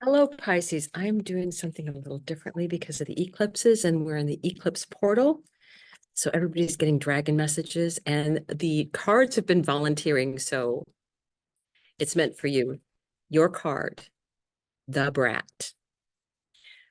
Hello, Pisces. I'm doing something a little differently because of the eclipses, and we're in the eclipse portal. So everybody's getting dragon messages, and the cards have been volunteering. So it's meant for you. Your card, the Brat.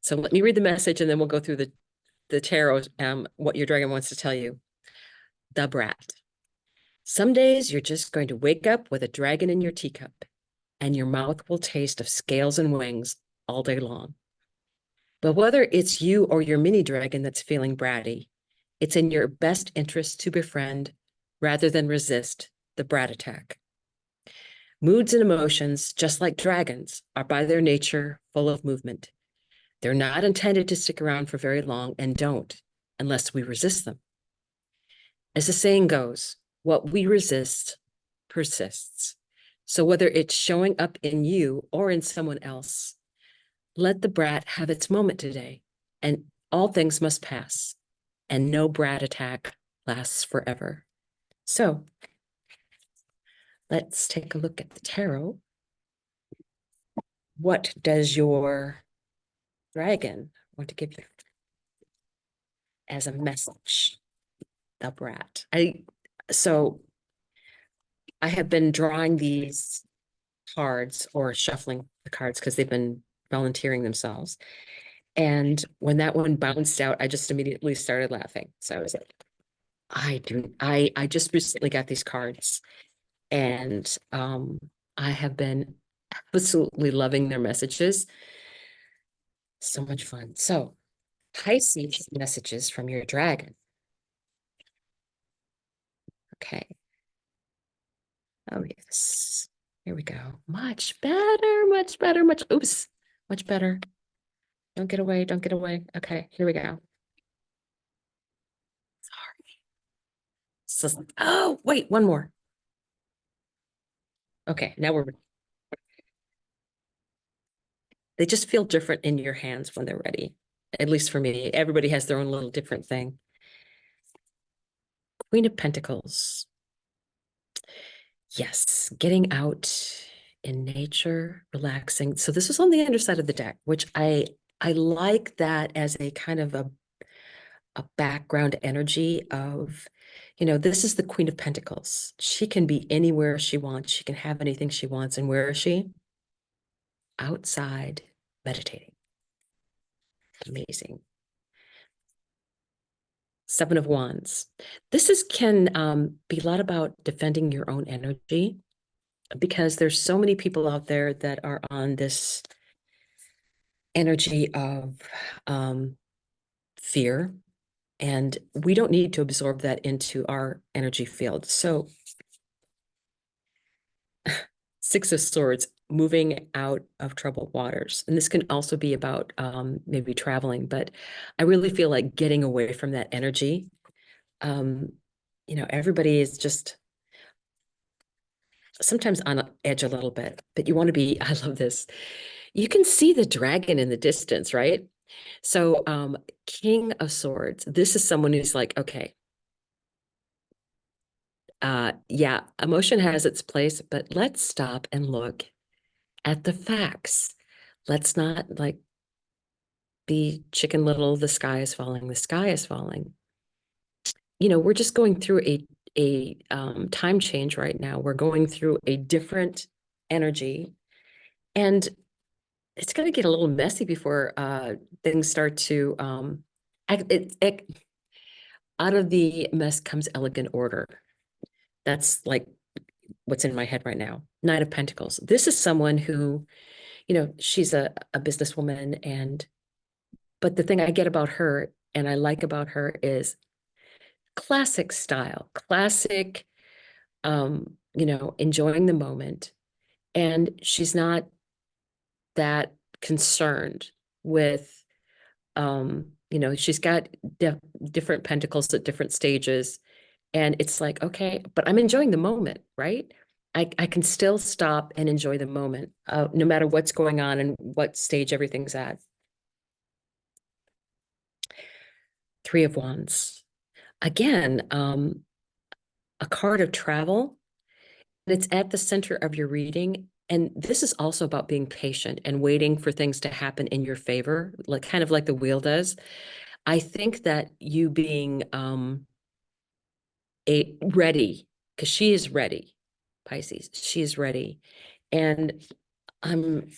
So let me read the message, and then we'll go through the tarot, what your dragon wants to tell you. The Brat. Some days you're just going to wake up with a dragon in your teacup, and your mouth will taste of scales and wings all day long. But whether it's you or your mini dragon that's feeling bratty, it's in your best interest to befriend rather than resist the brat attack. Moods and emotions, just like dragons, are by their nature full of movement. They're not intended to stick around for very long and don't unless we resist them. As the saying goes, what we resist persists. So whether it's showing up in you or in someone else, let the brat have its moment today, and all things must pass, and no brat attack lasts forever. So let's take a look at the tarot. What does your dragon want to give you as a message? The brat. So I have been drawing these cards or shuffling the cards because they've been volunteering themselves. And when that one bounced out, I just immediately started laughing. So I was like, I just recently got these cards, and I have been absolutely loving their messages. So much fun. So Pisces messages from your dragon. Okay. Oh yes. Here we go. Much better, much better, oops, much better. Don't get away, don't get away. Okay, here we go. Sorry. Oh, wait, one more. Okay, now they just feel different in your hands when they're ready. At least for me. Everybody has their own little different thing. Queen of Pentacles. Yes, getting out in nature, relaxing. So this is on the underside of the deck, which I like that as a kind of a background energy of, this is the Queen of Pentacles. She can be anywhere she wants. She can have anything she wants. And where is she? Outside, meditating. Amazing. Seven of Wands. This can be a lot about defending your own energy, because there's so many people out there that are on this energy of fear, and we don't need to absorb that into our energy field. So Six of Swords, moving out of troubled waters. And this can also be about maybe traveling, but I really feel like getting away from that energy. Everybody is just sometimes on edge a little bit, but you want to be, I love this. You can see the dragon in the distance, right? So, King of Swords, this is someone who's like, okay, yeah, emotion has its place, but let's stop and look at the facts. Let's not like be chicken little, the sky is falling, the sky is falling. We're just going through a time change right now. We're going through a different energy, and it's going to get a little messy before things start to out of the mess comes elegant order. That's like what's in my head right now. Knight of Pentacles. This is someone who, she's a businesswoman, but the thing I get about her and I like about her is classic style, classic, enjoying the moment. And she's not that concerned with, she's got different pentacles at different stages. And it's like, okay, but I'm enjoying the moment, right? I can still stop and enjoy the moment, no matter what's going on and what stage everything's at. Three of Wands. Again, a card of travel. And it's at the center of your reading. And this is also about being patient and waiting for things to happen in your favor, like kind of like the wheel does. I think that you being a ready, because she is ready, Pisces, she is ready. And I'm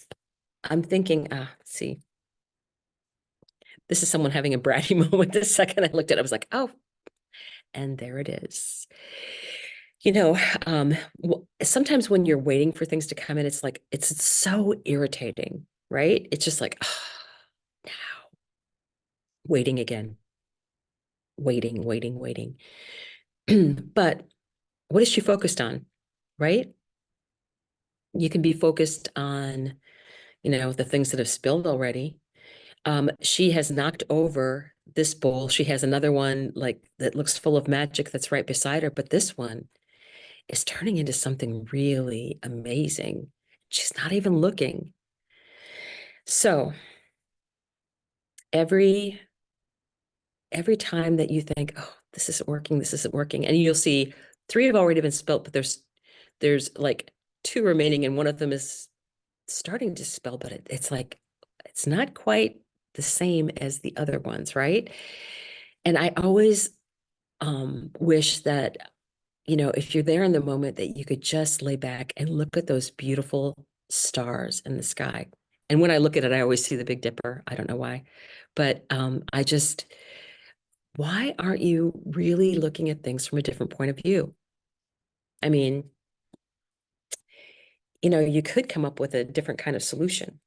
I'm thinking, let's see, this is someone having a bratty moment. The second I looked at it, I was like, oh, and there it is. You know, sometimes when you're waiting for things to come in, it's like, it's so irritating, right? It's just like, now, waiting again, waiting. But what is she focused on, right? You can be focused on, the things that have spilled already. She has knocked over this bowl. She has another one like that looks full of magic that's right beside her, but this one is turning into something really amazing. She's not even looking. So every time that you think, oh, this isn't working, and you'll see three have already been spilt, but there's like two remaining, and one of them is starting to spill, but it's like it's not quite the same as the other ones, right? And I always wish that, if you're there in the moment, that you could just lay back and look at those beautiful stars in the sky. And when I look at it, I always see the Big Dipper. I don't know why, but why aren't you really looking at things from a different point of view? I mean, you could come up with a different kind of solution.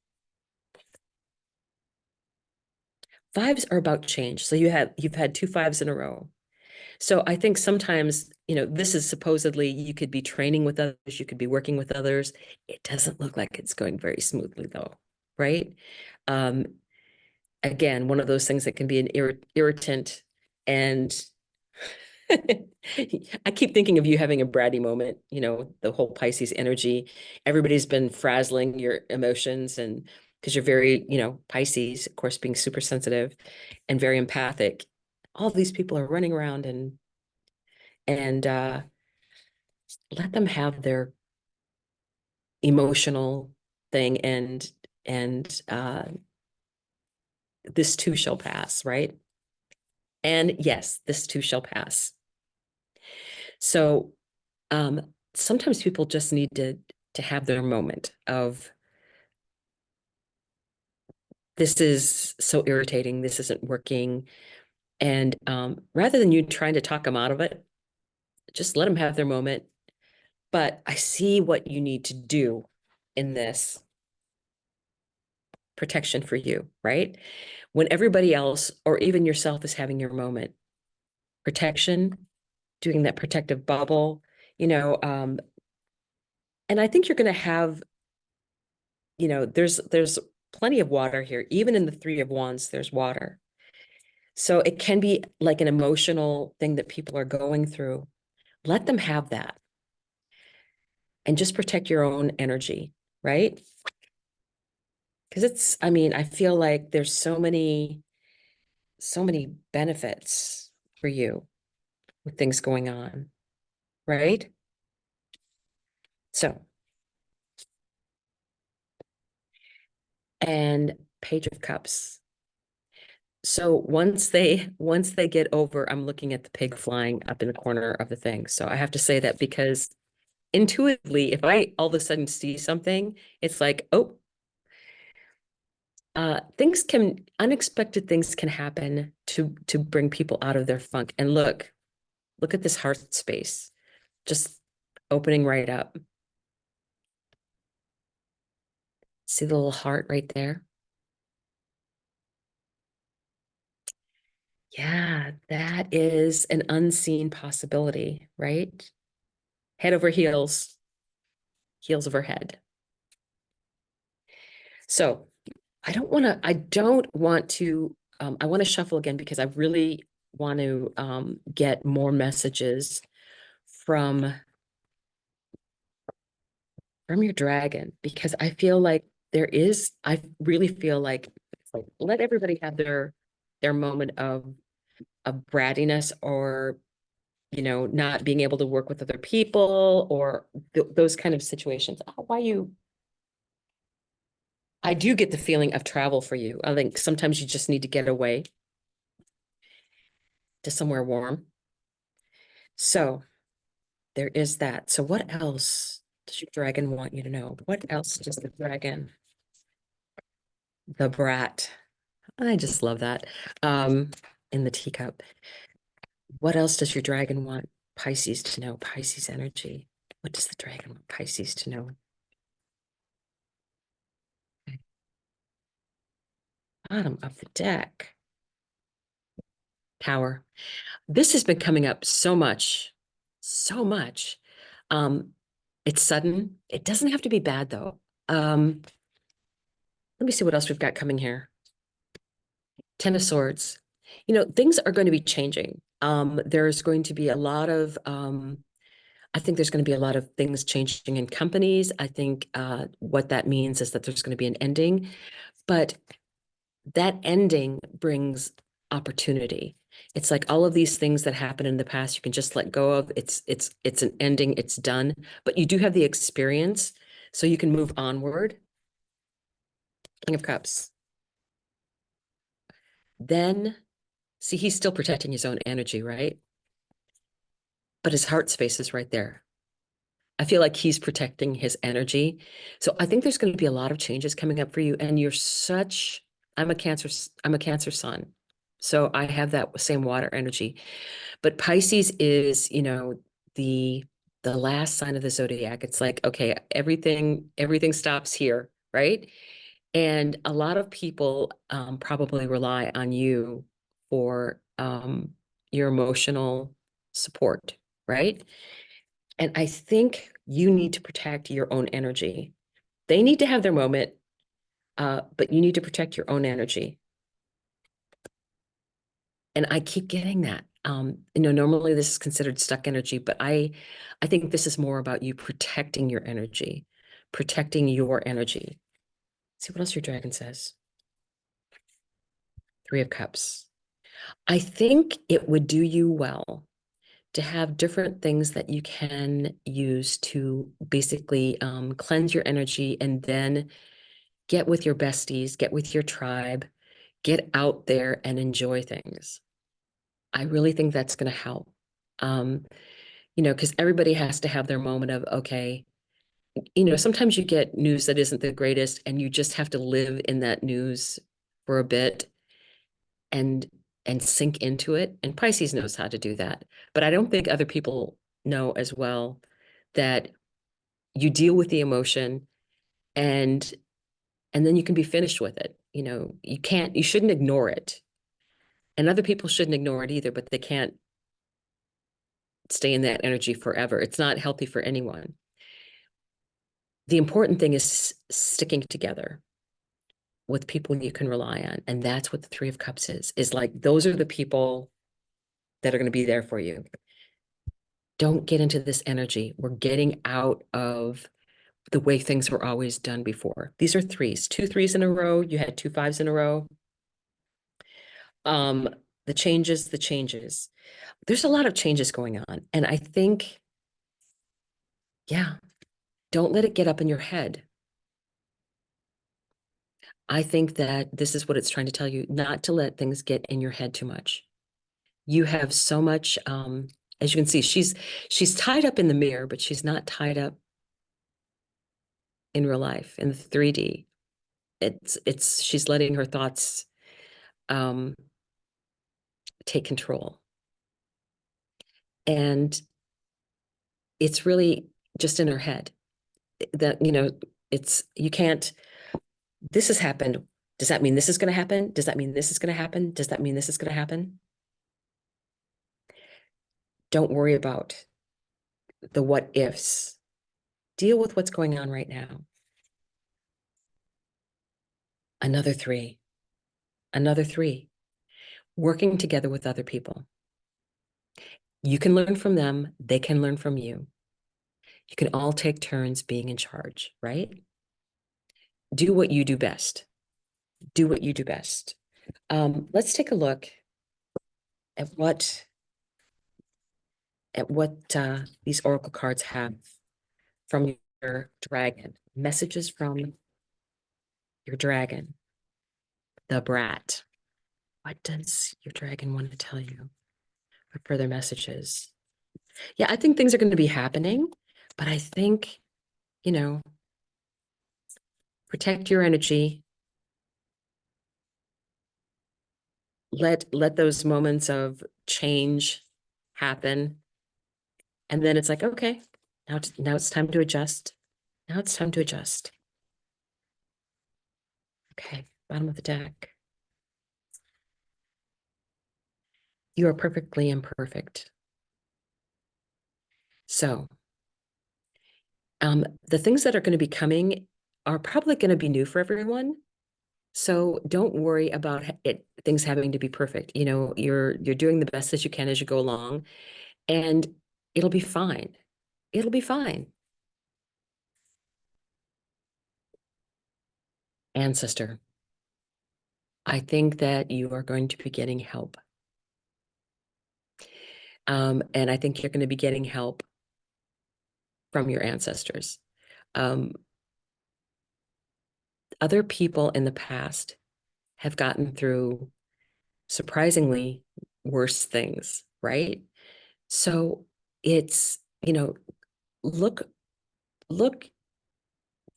Fives are about change. So you've had two fives in a row. So I think sometimes, this is supposedly you could be training with others, you could be working with others. It doesn't look like it's going very smoothly though, right? Um, Again, one of those things that can be an irritant. And I keep thinking of you having a bratty moment, the whole Pisces energy. Everybody's been frazzling your emotions, and because you're very, Pisces, of course, being super sensitive and very empathic. All these people are running around and let them have their emotional thing, and this too shall pass, right? And yes, this too shall pass. So sometimes people just need to have their moment of, this is so irritating, this isn't working. And rather than you trying to talk them out of it, just let them have their moment. But I see what you need to do in this protection for you, right? When everybody else or even yourself is having your moment, protection, doing that protective bubble, and I think you're going to have, there's plenty of water here. Even in the Three of Wands, there's water. So it can be like an emotional thing that people are going through. Let them have that and just protect your own energy, right? Because I feel like there's so many benefits for you with things going on, right? So, and Page of Cups. So once they get over, I'm looking at the pig flying up in the corner of the thing. So I have to say that because intuitively, if I all of a sudden see something, it's like, oh, unexpected things can happen to bring people out of their funk. And look at this heart space, just opening right up. See the little heart right there? Yeah, that is an unseen possibility, right? Head over heels, heels over head. So I don't want to, I want to shuffle again because I really want to get more messages from your dragon, because I feel like I really feel like it's like, let everybody have their moment of brattiness, or not being able to work with other people, or those kind of situations. Oh, why you I do get the feeling of travel for you. I think sometimes you just need to get away to somewhere warm. So there is that. So what else does your dragon want you to know? What else does the dragon, the brat? I just love that. Um, in the teacup. What else does your dragon want Pisces to know? Pisces energy. What does the dragon want Pisces to know? Okay. Bottom of the deck. Power. This has been coming up so much, so much. Um, it's sudden. It doesn't have to be bad though. Let me see what else we've got coming here. Ten of Swords. You know, things are going to be changing. There's going to be a lot of I think there's going to be a lot of things changing in companies. I think what that means is that there's going to be an ending, but that ending brings opportunity. It's like all of these things that happened in the past, you can just let go of. It's an ending, it's done, but you do have the experience, so you can move onward. King of Cups. Then, see, he's still protecting his own energy, right? But his heart space is right there. I feel like he's protecting his energy. So I think there's going to be a lot of changes coming up for you. And you're such, I'm a Cancer sun. So I have that same water energy. But Pisces is, you know, the the last sign of the zodiac. It's like, okay, everything stops here, right? And a lot of people probably rely on you for your emotional support, right? And I think you need to protect your own energy. They need to have their moment, but you need to protect your own energy. And I keep getting that. You know, normally this is considered stuck energy, but I think this is more about you protecting your energy, protecting your energy. See what else your dragon says. Three of Cups. I think it would do you well to have different things that you can use to basically cleanse your energy and then get with your besties, get with your tribe, get out there and enjoy things. I really think that's going to help. Um, you know, because everybody has to have their moment of, okay, you know, sometimes you get news that isn't the greatest and you just have to live in that news for a bit and sink into it. And Pisces knows how to do that. But I don't think other people know as well that you deal with the emotion and then you can be finished with it. You know, you shouldn't ignore it. And other people shouldn't ignore it either, but they can't stay in that energy forever. It's not healthy for anyone. The important thing is sticking together with people you can rely on. And that's what the Three of Cups is like, those are the people that are going to be there for you. Don't get into this energy. We're getting out of the way things were always done before. These are threes, two threes in a row. You had two fives in a row. Um, the changes. There's a lot of changes going on. And I think, yeah, don't let it get up in your head. I think that this is what it's trying to tell you, not to let things get in your head too much. You have so much, as you can see, she's tied up in the mirror, but she's not tied up in real life, in the 3D. She's letting her thoughts um, take control. And it's really just in her head that, you know, you can't, this has happened. Does that mean this is going to happen? Does that mean this is going to happen? Does that mean this is going to happen? Don't worry about the what ifs. Deal with what's going on right now. Another three, another three, working together with other people. You can learn from them. They can learn from you. You can all take turns being in charge, right? Do what you do best. Do what you do best. Let's take a look at what these oracle cards have from your dragon. Messages from your dragon, the Brat. What does your dragon want to tell you for further messages? Yeah, I think things are going to be happening, but I think, you know, protect your energy. Let those moments of change happen. And then it's like, okay, now it's time to adjust. Now it's time to adjust. Okay, bottom of the deck. You are perfectly imperfect. So, the things that are going to be coming are probably going to be new for everyone. So don't worry about things having to be perfect. You know, you're doing the best that you can as you go along, and it'll be fine. It'll be fine. Ancestor, I think that you are going to be getting help. And I think you're going to be getting help from your ancestors. Um, Other people in the past have gotten through surprisingly worse things, right? So it's, look look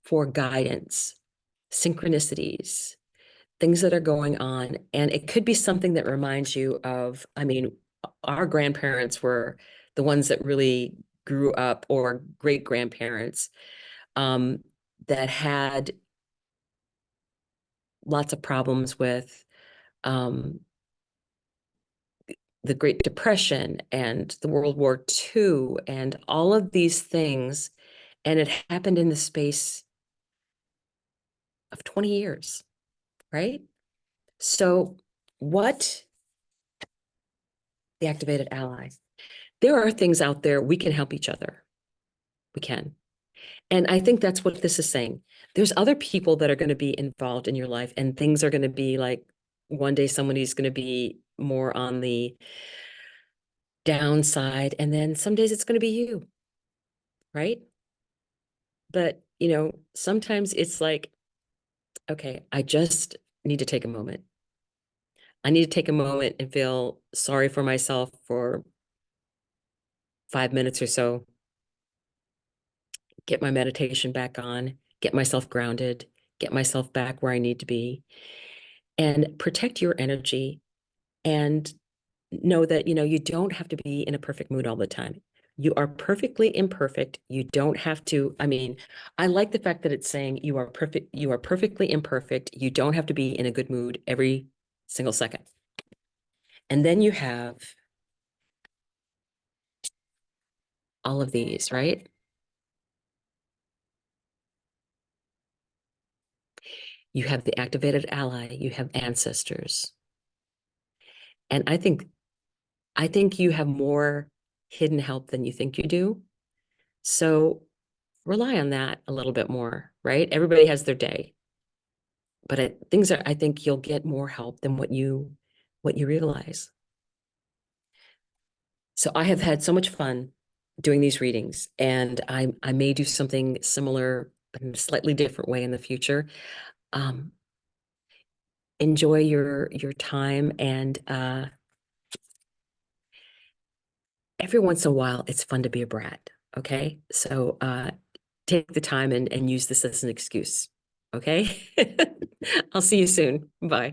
for guidance, synchronicities, things that are going on. And it could be something that reminds you of, I mean, our grandparents were the ones that really grew up, or great grandparents, um, that had lots of problems with um, the Great Depression and the World War II and all of these things. And it happened in the space of 20 years, right? So what the activated ally? There are things out there we can help each other. We can. And I think that's what this is saying. There's other people that are going to be involved in your life, and things are going to be like, one day somebody's going to be more on the downside, and then some days it's going to be you, right? But, sometimes it's like, okay, I just need to take a moment. I need to take a moment and feel sorry for myself for 5 minutes or so, get my meditation back on, get myself grounded, get myself back where I need to be, and protect your energy. And know that, you don't have to be in a perfect mood all the time. You are perfectly imperfect. You don't have to, I mean, I like the fact that it's saying you are perfect, you are perfectly imperfect. You don't have to be in a good mood every single second. And then you have all of these, right? You have the activated ally, you have ancestors. And I think you have more hidden help than you think you do. So rely on that a little bit more, right? Everybody has their day, but I think you'll get more help than what you realize. So I have had so much fun doing these readings, and I may do something similar but in a slightly different way in the future. Um, Enjoy your time, and every once in a while, it's fun to be a brat. Okay, so take the time and use this as an excuse. Okay, I'll see you soon. Bye.